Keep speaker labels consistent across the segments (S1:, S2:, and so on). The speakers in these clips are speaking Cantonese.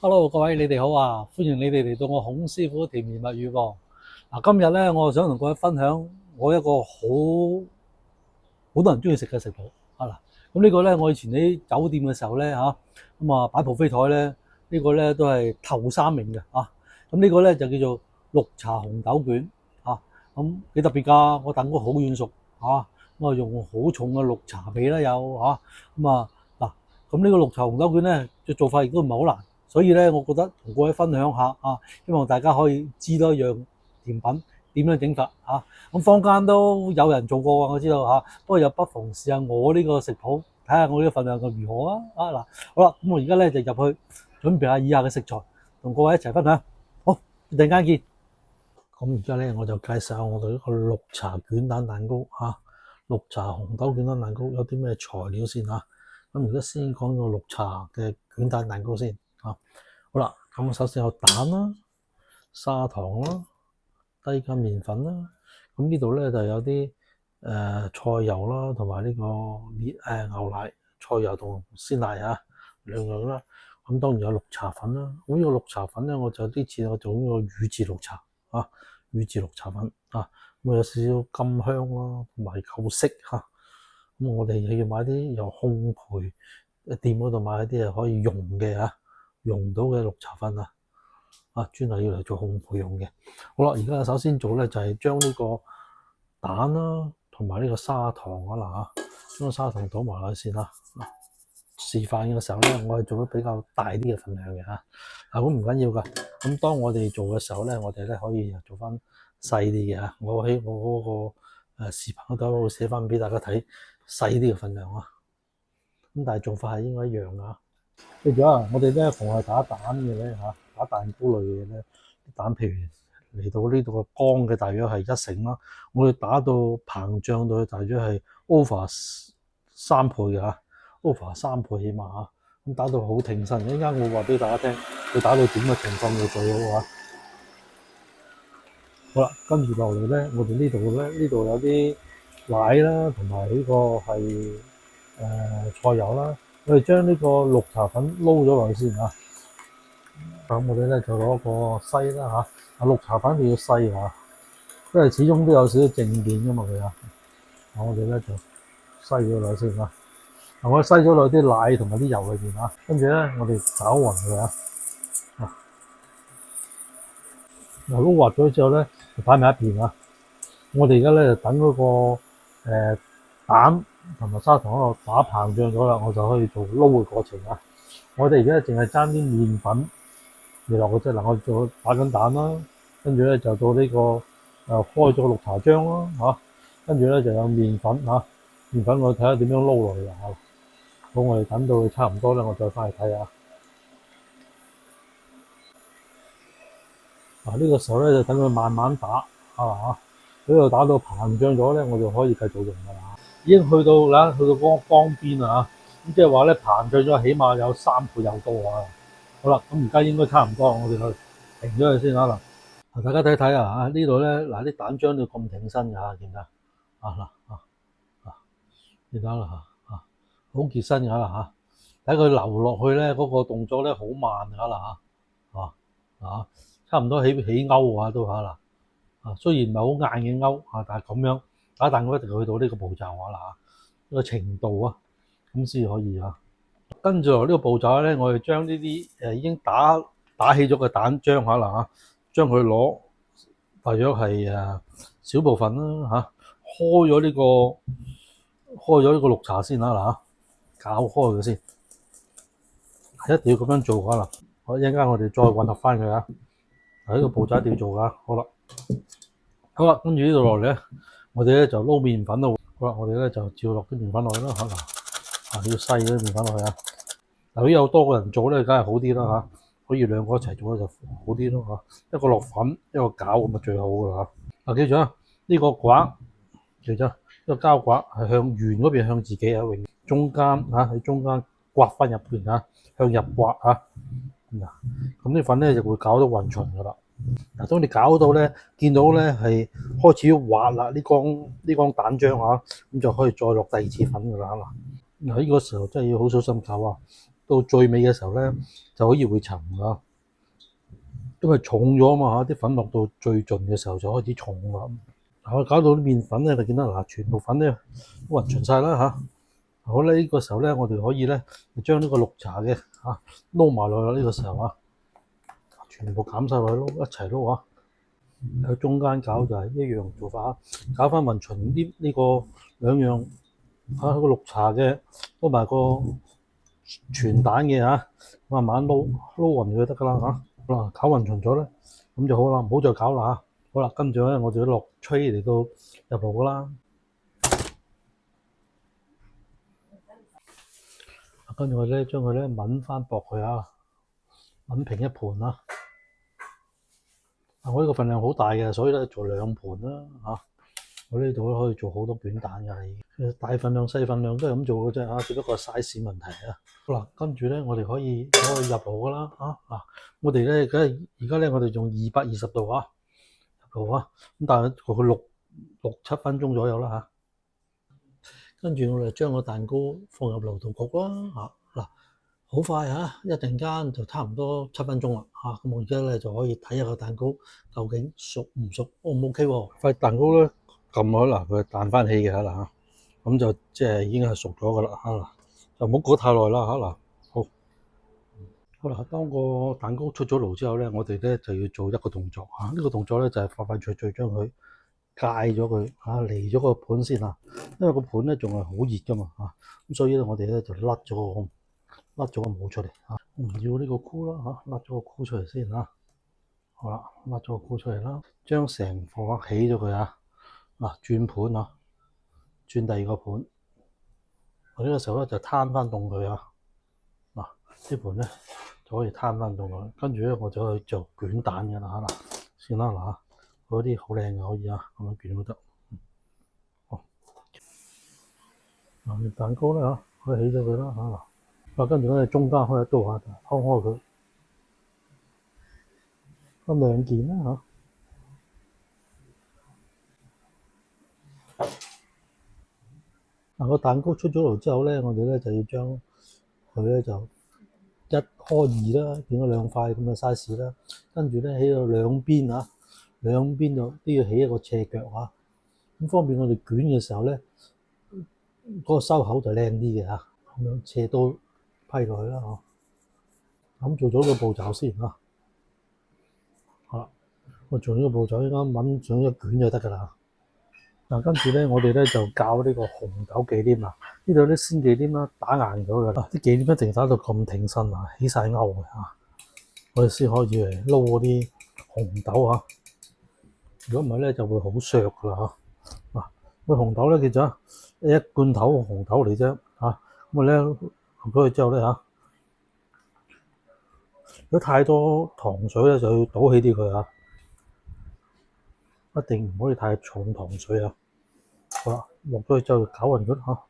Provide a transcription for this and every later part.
S1: Hello，各位你哋好啊！歡迎你哋嚟到我孔師傅甜言蜜語喎。今日咧，我想同各位分享我一個好多人中意食嘅食譜啊嗱。咁呢個咧，我以前喺酒店嘅時候咧擺 buffet 台咧，呢個咧都係頭3名嘅啊。咁呢個咧就叫做綠茶紅豆卷啊。咁幾特別㗎，我燉過好軟熟啊。咁用好重嘅綠茶味啦有啊。嗱，咁呢個綠茶紅豆卷咧嘅做法亦都唔係好難。所以咧，我覺得同各位分享下啊，希望大家可以知多一樣甜品點樣整法啊。咁坊間都有人做過啊，我知道嚇，不過又不妨試下我呢個食譜，睇下我呢個份量如何啊。嗱，好啦，咁我而家咧就入去準備下以下嘅食材，同各位一齊分享。好，陣間見。咁而家咧我就介紹下我哋呢個綠茶卷蛋蛋糕嚇，綠茶紅豆卷蛋蛋糕有啲咩材料先嚇。咁而家先講個綠茶嘅卷蛋蛋糕先。好啦，咁首先有蛋啦、砂糖啦、低筋麵粉啦。咁呢度咧就有啲菜油啦，同埋呢個牛奶、菜油同鮮奶啊兩樣啦。咁當然有綠茶粉啦。咁呢個綠茶粉咧，我就呢次我做呢個乳治綠茶啊，乳治綠茶粉啊，咁有少少甘香啦，同埋夠色嚇。咁我哋又要買啲由烘焙店嗰度買一啲可以溶嘅溶到嘅綠茶粉專係要嚟做烘焙用嘅。好啦，而家首先做咧就係將呢個蛋啦，同埋呢個砂糖將個砂糖倒埋落去先啦。示範嘅時候咧，我係做得比較大啲嘅份量嘅咁唔緊要噶。咁當我哋做嘅時候咧，我哋咧可以做翻細啲嘅我喺我嗰個視頻嗰度會寫翻俾大家睇細啲嘅份量咁但係做法係應該一樣噶。記住我哋咧逢係打蛋嘅咧打蛋糕類嘅咧，蛋譬如嚟到呢度嘅光嘅大約係1成啦，我哋打到膨脹到大約係 over 3倍嘅over 3倍起碼咁打到好挺身。一陣間我話俾大家聽，佢打到點嘅情況就最好好啦，跟住落嚟咧，我哋呢度有啲奶啦，同埋呢個係菜油啦。我哋將呢個綠茶粉撈咗落去先咁我哋咧就攞個篩啦綠茶粉就要篩因為始終都有少少靜電噶嘛佢我哋咧就篩咗落去先我篩咗落啲奶同埋啲油裏邊跟住咧我哋攪勻佢撈滑咗之後咧，就擺埋一邊我哋而家咧就等嗰個蛋同埋砂糖喺度打膨脹咗啦，我就可以做撈嘅過程我哋而家淨係爭啲麵粉嚟落去啫。嗱，我做打緊蛋啦，跟住咧就到呢個開咗綠茶漿啦跟住咧就有麵粉麵粉我睇下點樣撈落去好，我哋等到佢差唔多咧，我再翻去睇下呢個時候咧就等佢慢慢打呢度打到膨脹咗咧，我就可以繼續用噶啦已經去到嗰個光邊啦咁即係話咧膨脹咗起碼有3倍有多好啦，咁而家應該差唔多，我哋去停咗佢先嗱，大家睇睇呢度咧啲蛋漿都咁挺身㗎見唔見見到啦好結身㗎啦睇佢流落去咧嗰個動作咧好慢㗎啦差唔多起勾都雖然唔係好硬嘅勾但係咁樣打蛋糕一定要去到呢個步驟呢個程度咁先可以跟住落呢個步驟咧，我哋將呢啲已經打起咗嘅蛋漿將佢攞大約係少部分啦開咗呢個綠茶先攪開佢先，一定要咁樣做好一陣間我哋再混合翻佢呢個步驟一定要做好啦，跟住呢度落嚟咧，我哋咧就撈麵粉好啦，我哋咧就照落啲麵粉落去啦要細啲麵粉落去如果有多個人做咧，梗係好啲啦可以2個一齊做咧就好啲咯一個落粉，一個攪咁就最好噶啦記住呢個刮記住呢個膠刮係向圓嗰邊向自己永中間喺中間刮翻入邊向入刮咁啲粉咧就會攪到勻勻噶啦當你攪到咧，見到咧係開始滑啦，呢缸蛋漿咁就可以再落第2次粉噶啦呢個時候真係要好小心攪到最尾嘅時候咧，就可以會沉㗎，因為重咗嘛嚇，啲粉落到最盡嘅時候就開始重啦。搞到啲麵粉咧，你見到嗱，全部粉咧都混勻晒啦嚇。好咧，呢個時候咧，我哋可以咧將呢個綠茶嘅嚇撈埋落去呢個時候啊，全部減晒落去撈，一齊撈啊！喺中間搞就係一樣做法啊，搞翻勻勻呢個兩樣嚇，個綠茶嘅撈埋個全蛋嘅嚇，慢慢撈勻佢得噶啦嚇。好啦，搞勻勻咗咧，咁就好啦，唔好再搞啦嚇。好啦，跟住咧，我哋落吹嚟到入爐噶啦。跟住我咧將佢咧抿翻薄佢啊，抿平一盤啦。我呢個份量好大嘅，所以咧做2盤啦嚇。我呢度可以做好多卷蛋㗎，大份量細份量都係咁做嘅啫嚇，只不過 size 問題啊。好啦，跟住咧我哋可以入爐㗎啦嚇嗱。我哋咧而家咧我哋用220度啊入爐啊，咁但係佢6-7分鐘左右啦嚇。跟住我哋將個蛋糕放入爐度焗啦嚇嗱，好快嚇，一陣間就差唔多7分鐘啦嚇。咁我而家咧就可以睇下個蛋糕究竟熟唔熟，O 唔 OK 喎？塊蛋糕咧撳開嗱，佢彈翻起嘅嚇嗱，咁就即係已經係熟咗噶啦嚇嗱，就唔好焗太耐啦嚇嗱。好啦，當個蛋糕出咗爐之後咧，我哋咧就要做一個動作嚇，呢個動作咧就係快快脆脆將佢戒咗佢嚇，離咗個盤先啊，因為個盤咧仲係好熱噶嘛嚇，咁所以咧我哋咧就甩咗個帽出嚟嚇，唔要呢個箍啦嚇，甩咗個箍出嚟先嚇。好啦，甩咗個箍出嚟啦，將成貨起咗佢啊，嗱轉盤啊，轉第二個盤，我呢個時候咧就攤翻凍佢啊，嗱呢盤咧就可以攤翻凍佢，跟住咧我就去做捲蛋嘅啦嚇，先啦嗱，嗰啲好靚嘅可以啊，咁樣捲都得。好，嗱蛋糕咧嚇，可以起咗佢啦嚇，跟住咧中間開一刀下，劏開佢，分2件啦嚇。嗱個蛋糕出咗爐之後咧，我哋咧就要將佢咧就1開2啦，變咗2塊咁嘅 size 啦。跟住咧起到兩邊啊，兩邊就都要起一個斜腳啊，咁方便我哋捲嘅時候咧，嗰個收口就靚啲嘅嚇。咁樣斜刀批落去啦嚇。咁做咗個步驟先嚇。好啦，我做呢個步驟應該揾上一卷就得㗎啦。嗱，跟住咧，我哋咧就教呢個紅豆忌廉啊！呢度啲鮮忌廉啦，打硬咗㗎啦，啲忌廉一定打到咁挺身啊，起晒勾嘅嚇，我哋先可以嚟撈嗰啲紅豆啊！如果唔係咧，就會好削㗎啦嚇。嗱，個紅豆咧，記住啊，一罐頭紅豆嚟啫嚇。咁啊咧，落咗去之後咧嚇，如果太多糖水咧，就要倒起啲佢嚇。一定唔可以太重糖水啊！好啦，落咗去之後攪勻佢嚇。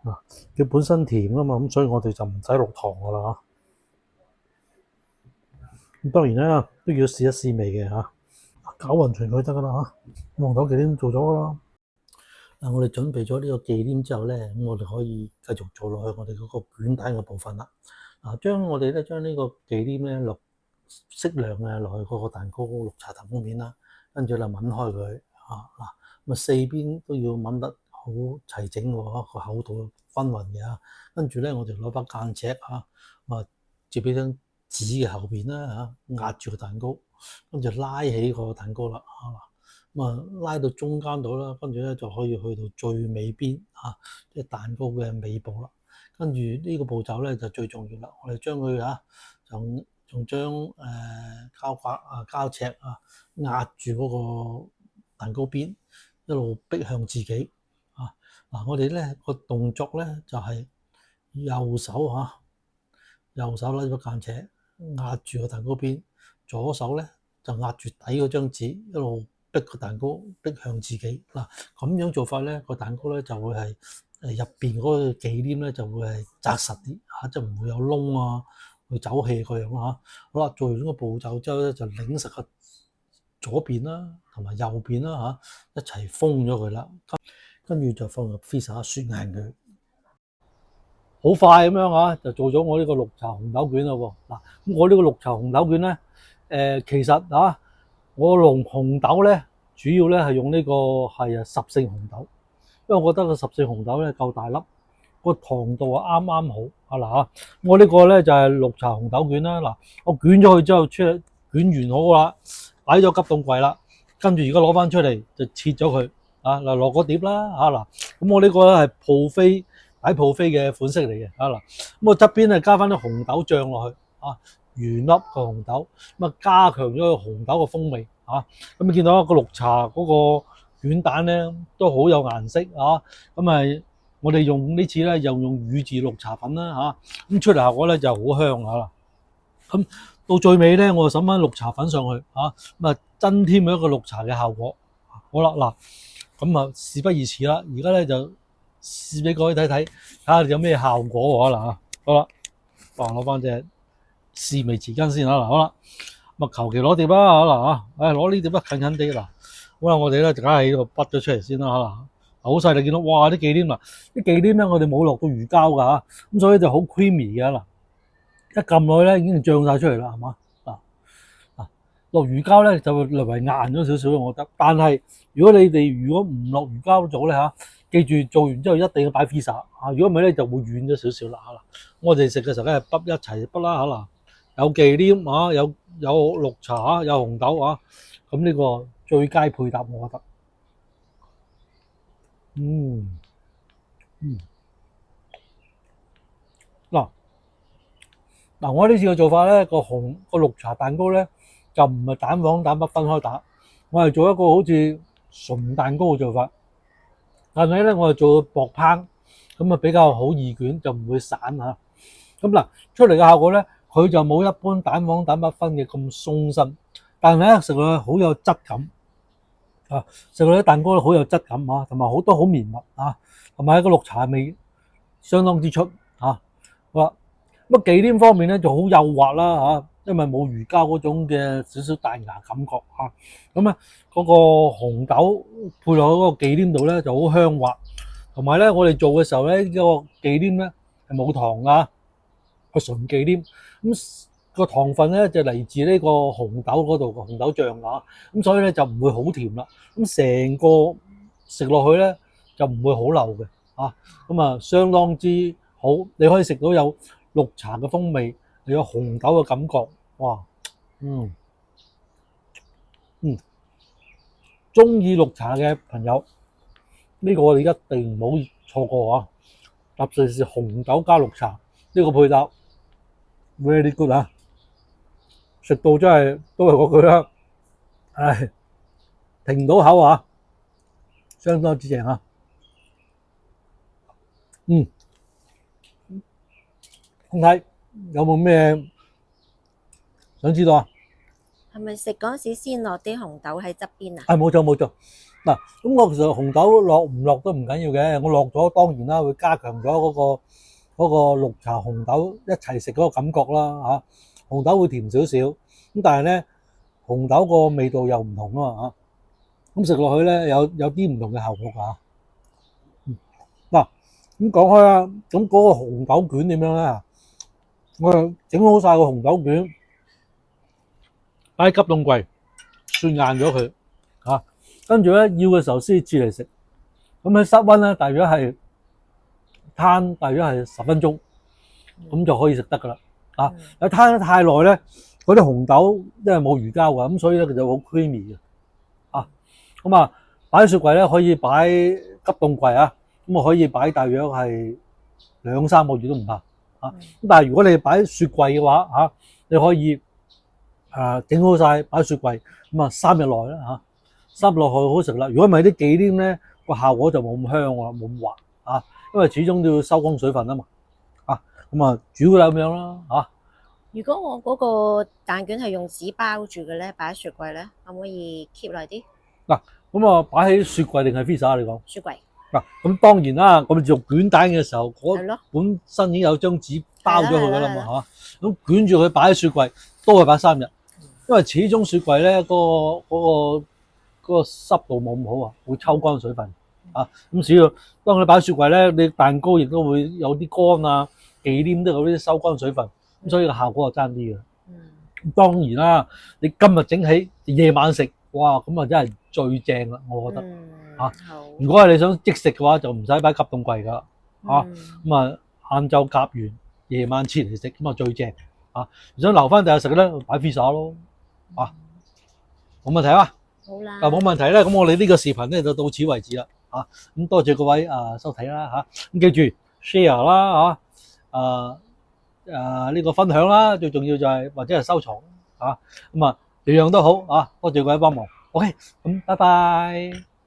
S1: 嗱，佢本身甜啊嘛，咁所以我哋就唔使落糖噶啦嚇。咁當然啦，都要試一試味嘅嚇。攪勻勻佢得噶啦嚇。紅豆忌廉做咗噶啦。嗱，我哋準備咗呢個忌廉之後咧，咁我哋可以繼續做落去我哋嗰個捲蛋嘅部分啦。嗱，我哋咧將呢個忌廉咧落適量嘅落去嗰個蛋糕綠茶蛋糕面啦，跟住就抿開佢嚇嗱，咁4邊都要抿得好齊整喎，個厚度均勻嘅嚇。跟住咧，我哋攞把間尺嚇，接喺張紙嘅後邊啦嚇，壓住個蛋糕，跟住拉起個蛋糕啦嚇。拉到中間度啦，跟住咧就可以去到最尾邊嚇，即係蛋糕嘅尾部啦。跟住呢個步驟咧就最重要啦，我哋將佢嚇仲將膠尺啊壓住嗰個蛋糕邊，一路逼向自己啊！嗱，我哋咧個動作咧就係右手拉咗間尺壓住個蛋糕邊，左手咧就壓住底嗰張紙，一路逼個蛋糕逼向自己嗱。咁樣做法咧，個蛋糕咧就會係入邊嗰個忌廉咧就會係紮實啲嚇，即係唔會有窿啊，會走氣嗰樣嚇。好啦，做完呢個步驟之後咧，就擰實個左邊啦，同埋右邊啦嚇，一齊封咗佢啦。跟住就放入 freezer 雪硬佢。好快咁樣啊，就做咗我呢個綠茶紅豆卷咯喎。嗱，咁我呢個綠茶紅豆卷咧，其實啊，我用紅豆咧，主要咧係用呢個係十勝紅豆，因為我覺得個十勝紅豆咧夠大粒，個糖度啊啱啱好啊嗱嚇。我呢個咧就係綠茶紅豆卷啦。嗱，我捲咗佢之後出嚟，捲完好啦，擺咗急凍櫃啦，跟住而家攞翻出嚟就切咗佢啊嗱，落個碟啦嚇嗱。咁我呢個咧係擺泡飛嘅款式嚟嘅啊嗱。咁我側邊咧加翻啲紅豆醬落去啊，原粒個紅豆咁啊，加強咗個紅豆嘅風味啊。咁你見到一個綠茶嗰個卷蛋咧都好有顏色啊。咁啊，我哋用呢次咧又用乳治綠茶粉啦嚇，咁出嚟效果咧就好香啦。咁到最尾咧，我就揼翻綠茶粉上去嚇，咁啊增添咗一個綠茶嘅效果。好啦嗱，咁啊事不宜遲啦，而家咧就試俾各位睇睇，睇下有咩效果喎嗱。好啦，攞翻隻試味匙羹先啦。嗱，好啦，咁啊求其攞碟啦嗱嚇，攞呢碟啦近近啲嗱。好啦，我哋咧就梗係喺度筆咗出嚟先啦嚇。好細你見到，哇啲忌廉嗱，啲忌廉咧我哋冇落到魚膠㗎嚇，咁所以就好 creamy 嘅嗱。一撳落去咧已經漲晒出嚟啦，係嘛？落魚膠咧就會略為硬咗少少，我覺得。但係如果你哋如果唔落魚膠做咧嚇，記住做完之後一定要擺 pizza 嚇，如果唔係咧就會軟咗少少啦嚇。我哋食嘅時候咧係一齊筆啦嚇嗱，有忌廉啊，有綠茶啊，有紅豆啊，咁呢個最佳配搭我覺得。嗱，我呢次嘅做法咧，個綠茶蛋糕咧就唔係蛋黃蛋白分開打，我係做一個好似純蛋糕嘅做法，但係咧我係做薄烹，咁啊比較好易捲，就唔會散嚇。咁嗱，出嚟嘅效果咧，佢就冇一般蛋黃蛋白分嘅咁鬆身，但係咧食落去好有質感啊！食落啲蛋糕咧好有質感啊，同埋好多好綿密啊，同埋個綠茶味相當之出啊！好啦。咁忌廉方面咧就好幼滑啦嚇，因為冇魚膠嗰種嘅少少彈牙感覺嚇。咁啊嗰個紅豆配落去嗰個忌廉度咧就好香滑，同埋咧我哋做嘅時候咧呢個忌廉咧係冇糖噶，個純忌廉。咁個糖分咧就嚟自呢個紅豆嗰度個紅豆醬啊，咁所以咧就唔會好甜啦。咁成個食落去咧就唔會好流嘅啊。咁啊相當之好，你可以食到有綠茶嘅風味，又有紅豆嘅感覺，哇！中意綠茶嘅朋友，呢個我哋一定唔好錯過啊！特別是紅豆加綠茶呢個配搭 ，very good 啊！食到真係都係嗰句啦，唉，停唔到口啊，相當之正啊！兄弟有冇咩想知道啊？
S2: 係咪食嗰時先落啲紅豆喺側邊啊？
S1: 冇錯冇錯。嗱，咁我其實紅豆落唔落都唔緊要嘅，我落咗當然啦，會加強咗嗰個綠茶紅豆一齊食嗰個感覺啦嚇。紅豆會甜少少，咁但係咧紅豆個味道又唔同啊嘛嚇。咁食落去咧有啲唔同嘅效果㗎。嗱，咁講開啦，咁嗰個紅豆卷點樣咧？我就整好晒個紅豆卷，擺喺急凍櫃，算硬咗佢嚇。跟住咧要嘅時候先至嚟食。咁喺室溫咧，大約係攤大約係10分鐘，咁就可以食得噶啦。啊，你攤得太耐咧，嗰啲紅豆因為冇魚膠㗎，咁所以咧佢就好 creamy 嘅。啊，咁啊擺喺雪櫃咧可以擺急凍櫃啊，咁我可以擺大約係2-3個月都唔怕。咁但係如果你擺雪櫃嘅話嚇，你可以整好晒擺雪櫃，咁啊3日內啦嚇，3日內好食啦。如果唔係啲忌廉咧，個效果就冇咁香喎，冇咁滑啊，因為始終都要收乾水分啊嘛。咁啊煮佢咁樣啦嚇。
S2: 如果我嗰個蛋卷係用紙包住嘅咧，擺喺雪櫃咧，可唔可以 keep 耐啲？
S1: 嗱，咁啊擺喺雪櫃定係 freezer 你講？
S2: 雪櫃。
S1: 嗱，咁當然啦，我哋做卷蛋嘅時候，
S2: 係咯，
S1: 本身已經有張紙包咗佢噶啦嘛嚇。咁捲住佢擺喺雪櫃，都係擺3日，因為始終雪櫃咧嗰個濕度冇咁好啊，會抽乾水分。咁主要當你擺雪櫃咧，你蛋糕亦都會有啲乾啊，忌廉都有啲收乾水分，咁所以個效果就爭啲嘅。當然啦，你今日整起夜晚食，哇咁啊真係最正啦，我覺得。
S2: 好。
S1: 如果係你想即食嘅話，就唔使擺急凍櫃噶。咁啊晏晝夾完，夜晚切嚟食，咁啊最正。想留翻第日食咧，擺 pizza 咯。冇問題啊？
S2: 好啦。
S1: 冇問題咧，咁我哋呢個視頻咧就到此為止啦。咁多謝各位收睇啦。咁記住 share 啦呢個分享啦，最重要就係或者係收藏咁樣樣都好多謝各位幫忙。OK，咁拜拜。